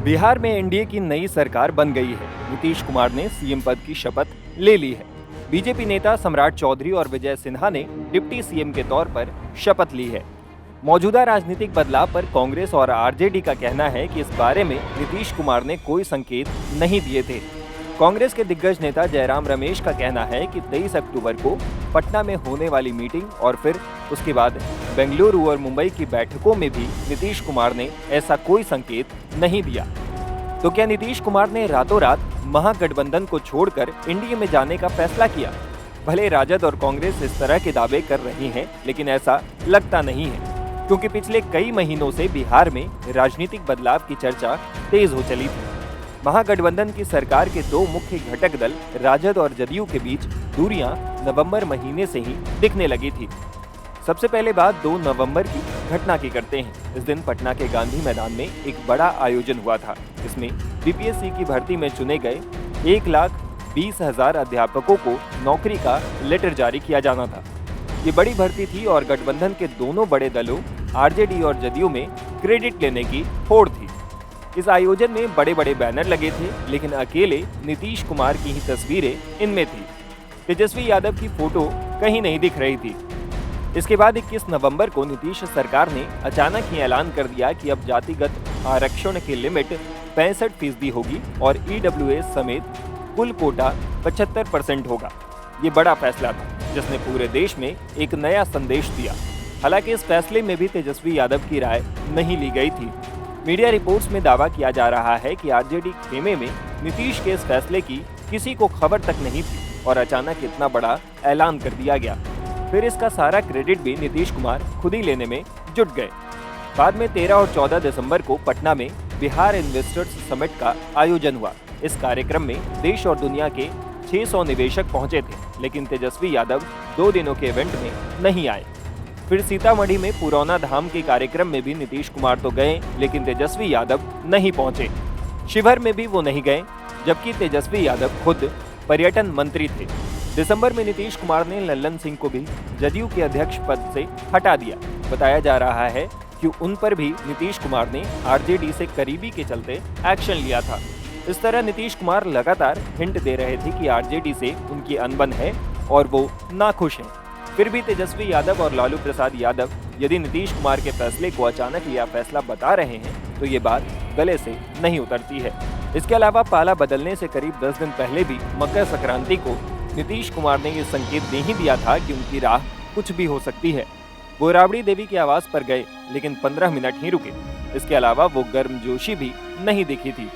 बिहार में एनडीए की नई सरकार बन गई है। नीतीश कुमार ने सीएम पद की शपथ ले ली है। बीजेपी नेता सम्राट चौधरी और विजय सिन्हा ने डिप्टी सीएम के तौर पर शपथ ली है। मौजूदा राजनीतिक बदलाव पर कांग्रेस और आरजेडी का कहना है कि इस बारे में नीतीश कुमार ने कोई संकेत नहीं दिए थे। कांग्रेस के दिग्गज नेता जयराम रमेश का कहना है कि 23 अक्टूबर को पटना में होने वाली मीटिंग और फिर उसके बाद बेंगलुरु और मुंबई की बैठकों में भी नीतीश कुमार ने ऐसा कोई संकेत नहीं दिया। तो क्या नीतीश कुमार ने रातों रात महागठबंधन को छोड़कर एनडीए में जाने का फैसला किया? भले राजद और कांग्रेस इस तरह के दावे कर रही हैं, लेकिन ऐसा लगता नहीं है, क्योंकि पिछले कई महीनों से बिहार में राजनीतिक बदलाव की चर्चा तेज हो चली थी। महागठबंधन की सरकार के दो मुख्य घटक दल राजद और जदयू के बीच दूरियां नवंबर महीने से ही दिखने लगी थी। सबसे पहले बात 2 नवंबर की घटना की करते हैं। इस दिन पटना के गांधी मैदान में एक बड़ा आयोजन हुआ था। इसमें बीपीएससी की भर्ती में चुने गए 1,20,000 अध्यापकों को नौकरी का लेटर जारी किया जाना था। ये बड़ी भर्ती थी और गठबंधन के दोनों बड़े दलों आरजेडी और जदयू में क्रेडिट लेने की होड़ थी। इस आयोजन में बड़े बड़े बैनर लगे थे, लेकिन अकेले नीतीश कुमार की ही तस्वीरें इनमें थी। तेजस्वी यादव की फोटो कहीं नहीं दिख रही थी। इसके बाद 21 नवंबर को नीतीश सरकार ने अचानक ही ऐलान कर दिया कि अब जातिगत आरक्षण की लिमिट 65% होगी और ईडब्ल्यूएस समेत कुल कोटा 75% होगा। ये बड़ा फैसला था जिसने पूरे देश में एक नया संदेश दिया। हालांकि इस फैसले में भी तेजस्वी यादव की राय नहीं ली गई थी। मीडिया रिपोर्ट्स में दावा किया जा रहा है कि आरजेडी खेमे में नीतीश के इस फैसले की किसी को खबर तक नहीं थी और अचानक इतना बड़ा ऐलान कर दिया गया। फिर इसका सारा क्रेडिट भी नीतीश कुमार खुद ही लेने में जुट गए। बाद में 13 और 14 दिसंबर को पटना में बिहार इन्वेस्टर्स समिट का आयोजन हुआ। इस कार्यक्रम में देश और दुनिया के 600 निवेशक पहुंचे थे, लेकिन तेजस्वी यादव 2 दिनों के इवेंट में नहीं आए। फिर सीतामढ़ी में पुरौना धाम के कार्यक्रम में भी नीतीश कुमार तो गए, लेकिन तेजस्वी यादव नहीं पहुंचे। शिवहर में भी वो नहीं गए, जबकि तेजस्वी यादव खुद पर्यटन मंत्री थे। दिसंबर में नीतीश कुमार ने लल्लन सिंह को भी जदयू के अध्यक्ष पद से हटा दिया। बताया जा रहा है कि उन पर भी नीतीश कुमार ने आरजेडी से करीबी के चलते एक्शन लिया था। इस तरह नीतीश कुमार लगातार हिंट दे रहे थे कि आरजेडी से उनकी अनबन है और वो नाखुश हैं। फिर भी तेजस्वी यादव और लालू प्रसाद यादव यदि नीतीश कुमार के फैसले को अचानक लिया फैसला बता रहे हैं, तो ये बात गले से नहीं उतरती है। इसके अलावा पाला बदलने से करीब 10 दिन पहले भी मकर संक्रांति को नीतीश कुमार ने ये संकेत नहीं दिया था कि उनकी राह कुछ भी हो सकती है। वो राबड़ी देवी के आवास पर गए, लेकिन 15 मिनट ही रुके। इसके अलावा वो गर्मजोशी भी नहीं दिखी थी।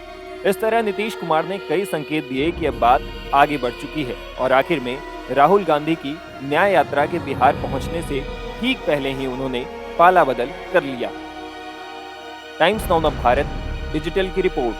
इस तरह नीतीश कुमार ने कई संकेत दिए कि अब बात आगे बढ़ चुकी है और आखिर में राहुल गांधी की न्याय यात्रा के बिहार पहुंचने से ठीक पहले ही उन्होंने पाला बदल कर लिया। टाइम्स नाउ भारत डिजिटल की रिपोर्ट।